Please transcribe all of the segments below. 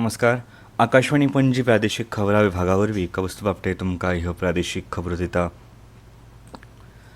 नमस्कार. आकाशवाणी पणजी प्रादेशीक खबरां विभागा वरवीं कौस्तुभ आपटे तुमकां ह्यो प्रादेशीक खबरो दिता.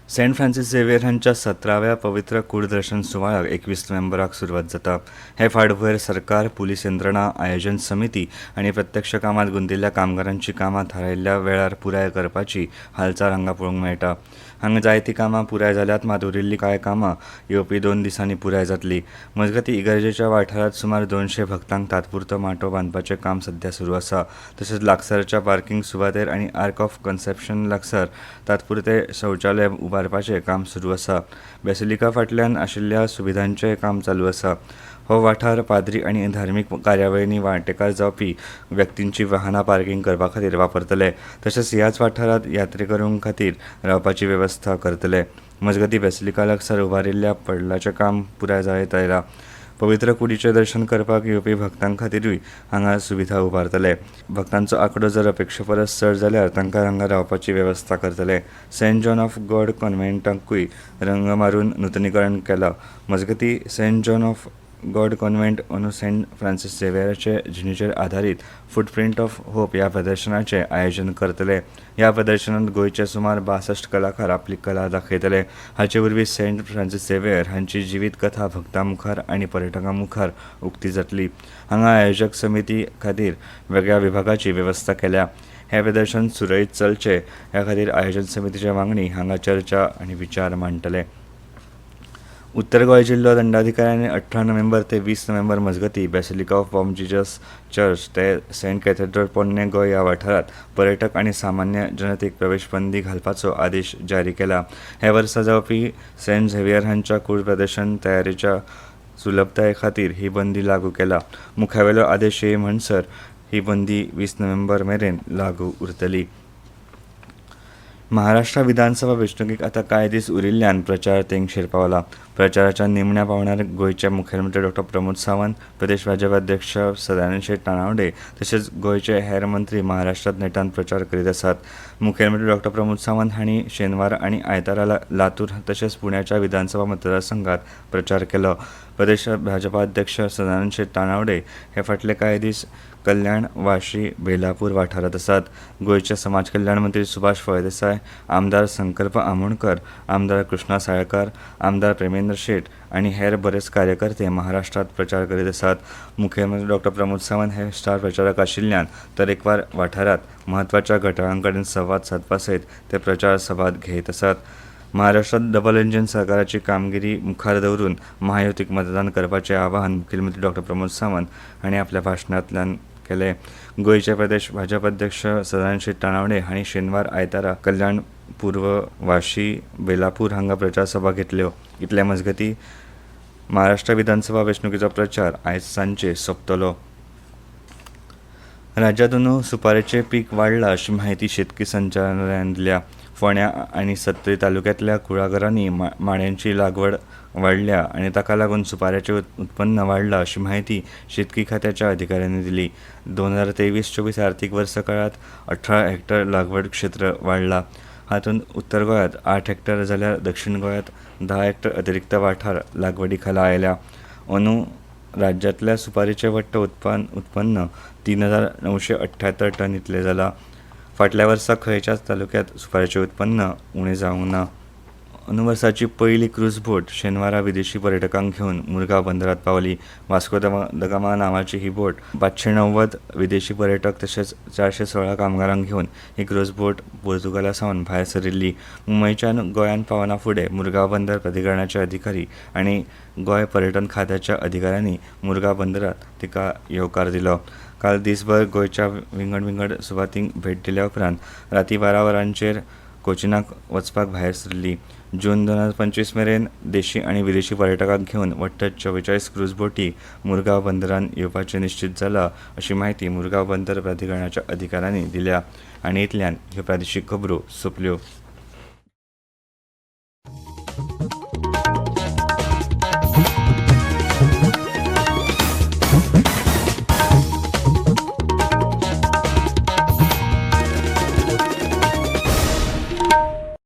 सेंट फ्रांसीस झेवियर हांच्या 17व्या पवित्र कूड दर्शन सुवाळ्याक 21 नोव्हेंबराक सुरवात जाता. हे फाटभुंयेर सरकार, पुलीस यंत्रणा, आयोजन समिती आनी प्रत्यक्ष कामांत गुंतिल्ल्या कामगारांची कामां थारायिल्ल्या वेळार पुराय करपाची हालचाल हांगा पळोवंक मेळटा. हांगा जायतीं कामां पुराय जाल्यात, मात उरिल्लीं कांय कामां येवपी 2 दिसांनी पुराय जातलीं. मजगतीं इगर्जेच्या वाठारांत सुमार 200 भक्तांक तात्पुरतो माटो बांदपाचें काम सध्या सुरू आसा. तशेंच लागसारच्या पार्किंग सुवातेर आनी आर्क ऑफ कन्सेप्शन लागसार तात्पुरते शौचालय उबारपाचें काम सुरू आसा. बेसिलिका फाटल्यान आशिल्ल्या सुविधांचें काम चालू आसा. हो वाठार पाद्री आनी धार्मीक कार्यावळींनी वांटेकार जावपी व्यक्तींची वाहनां पार्किंग करपा खातीर वापरतले. तशेंच ह्याच वाठारांत यात्रेकरूं खातीर रावपाची वेवस्था करतले. मजगतीं बेसिलिका लागसार उबारिल्ल्या पडलाचें काम पुराय जायत आयलां. पवित्र कुडीचें दर्शन करपाक येवपी भक्तां खातीरूय हांगा सुविधा उबारतले. भक्तांचो आंकडो जर अपेक्षे परस चड जाल्यार तांकां हांगा रावपाची वेवस्था करतले. सेंट जॉन ऑफ गॉड कॉन्व्हेंटाकूय रंग मारून नूतनीकरण केलां. मजगतीं Saint John of God convent अंदू सेंट फ्रांसीस झेवियराचे जिणेचेर आदारीत फुटप्रिंट ऑफ होप ह्या प्रदर्शनाचें आयोजन करतले. ह्या प्रदर्शनांत गोंयचे सुमार 62 कलाकार आपली कला दाखयतले. हाचे वरवीं सेंट फ्रांसीस झेवियर हांची जिवीत कथा भक्तां मुखार आनी पर्यटकां मुखार उक्ती जातली. हांगा आयोजक समिती खातीर वेगळ्या विभागाची वेवस्था केल्या. हें प्रदर्शन सुरळीत चलचें ह्या खातीर आयोजन समितीचे वांगडी हांगा चर्चा आनी विचार मांडटले. उत्तर गोंय जिल्लो दंडाधिकाऱ्यान 18 नोव्हेंबर ते 20 नोव्हेंबर मजगतीं basilica of bomb Jesus church ते सेंट कॅथेड्रल पोन्ने गोंय ह्या वाठारांत पर्यटक आनी सामान्य जनतेक प्रवेशबंदी घालपाचो आदेश जारी केला. हे वर्सा जावपी सेंट झेवियर हांच्या कूड प्रदर्शन तयारेच्या सुलभताये खातीर ही बंदी लागू केला. मुखावेलो आदेश येय म्हणसर ही बंदी 20 नोव्हेंबर मेरेन लागू उरतली. महाराष्ट्र विधानसभा वेंचणुकेक आतां कांय दीस उरिल्ल्यान प्रचार तेंगशेर पावला. प्रचाराच्या निमण्या पांवड्यार गोंयचे मुखेलमंत्री डॉ. प्रमोद सावंत, प्रदेश भाजप अध्यक्ष सदानंद शेट तानावडे तशेंच गोंयचे हेर मंत्री महाराष्ट्रांत नेटान प्रचार करीत आसात. मुखेलमंत्री डॉ. प्रमोद सावंत हांणी शेनवार आनी आयतारा लातूर तशेंच पुण्याच्या विधानसभा मतदारसंघात प्रचार केलो. प्रदेश भाजपा अध्यक्ष सदानंद शेट तानावडे हे फाटले कांय दीस कल्याण, वाशी, बेलापूर वाठारांत आसात. गोंयचे समाज कल्याण मंत्री सुभाष फळदेसाय, आमदार संकल्प आमोणकर, आमदार कृष्णा साळकार, आमदार प्रेमेंद्र शेट आनी हेर बरेच कार्यकर्ते महाराष्ट्रांत प्रचार करीत आसात. मुखेलमंत्री डॉ. प्रमोद सावंत हे स्टार प्रचारक आशिल्ल्यान तरेकवार वाठारांत म्हत्वाच्या घटकां कडेन संवाद सादपा सयत ते प्रचार सभा घेयत आसात. महाराष्ट्रांत डबल इंजिन सरकाराची कामगिरी मुखार दवरून महायुतीक मतदान करपाचें आवाहन मुखेलमंत्री डॉ. प्रमोद सावंत हांणी आपल्या भाशणांतल्यान केलें. गोंयचे प्रदेश भाजप अध्यक्ष सदानंद शेट तानावडे हांणी शेनवार आयतारा कल्याण, पूर्व, वाशी, बेलापूर हांगा प्रचार सभा घेतल्यो. इतले मजगतीं महाराष्ट्र विधानसभा वेंचणुकेचो प्रचार आयज सांजे सोंपतलो. राज्यांतून सुपारेचें पीक वाडलां अशी माहिती शेतकी संचालनालयान दिल्या. फोंड्या आनी सत्तरी तालुक्यांतल्या कुळागरांनी माड्यांची लागवड वाडल्या आनी ताका लागून सुपाऱ्याचें उत्पन्न वाडलां अशी माहिती शेतकी खात्याच्या अधिकाऱ्यांनी दिली. 2023-24 आर्थीक वर्सा काळांत 18 हेक्टर लागवड क्षेत्र वाडलां. हातूंत उत्तर गोंयांत 8 हेक्टर जाल्यार दक्षिण गोंयांत 10 हेक्टर अतिरिक्त वाठार लागवडी खाला आयल्या. अंदू राज्यांतल्या सुपारीचें वट्ट उत्पन्न 3,978 टन इतलें जालां. फाटल्या वर्सा खंयच्याच तालुक्यांत सुपारीचें उत्पन्न उणें जावंक ना. अंदू वर्साची पयली क्रूज बोट शेनवारा विदेशी पर्यटकांक घेवन मुरगांव बंदरांत पावली. वास्को द गामा नांवाची ही बोट 590 विदेशी पर्यटक तशेंच 416 कामगारांक घेवन ही क्रूज बोट पोर्तुगाला सावन भायर सरिल्ली. मुंबयच्यान गोंयांत पावना फुडें मुरगांव बंदर प्राधिकरणाचे अधिकारी आनी गोंय पर्यटन खात्याच्या अधिकाऱ्यांनी मुरगांव बंदरांत तिका येवकार दिलो. काल दिसभर गोंयच्या विंगड सुवातींक भेट दिल्या उपरांत रातीं 12 वरांचेर कोचिनाक वचपाक भायर सरली. जून 2025 मेरेन देशी आनी विदेशी पर्यटकांक घेवन वट्ट 44 क्रूज बोटी मुरगांव बंदरान येवपाचें निश्चित जालां अशी माहिती मुरगांव बंदर प्राधिकरणाच्या अधिकाऱ्यांनी दिल्या. आनी इतल्यान ह्यो प्रादेशीक खबरो सोंपल्यो.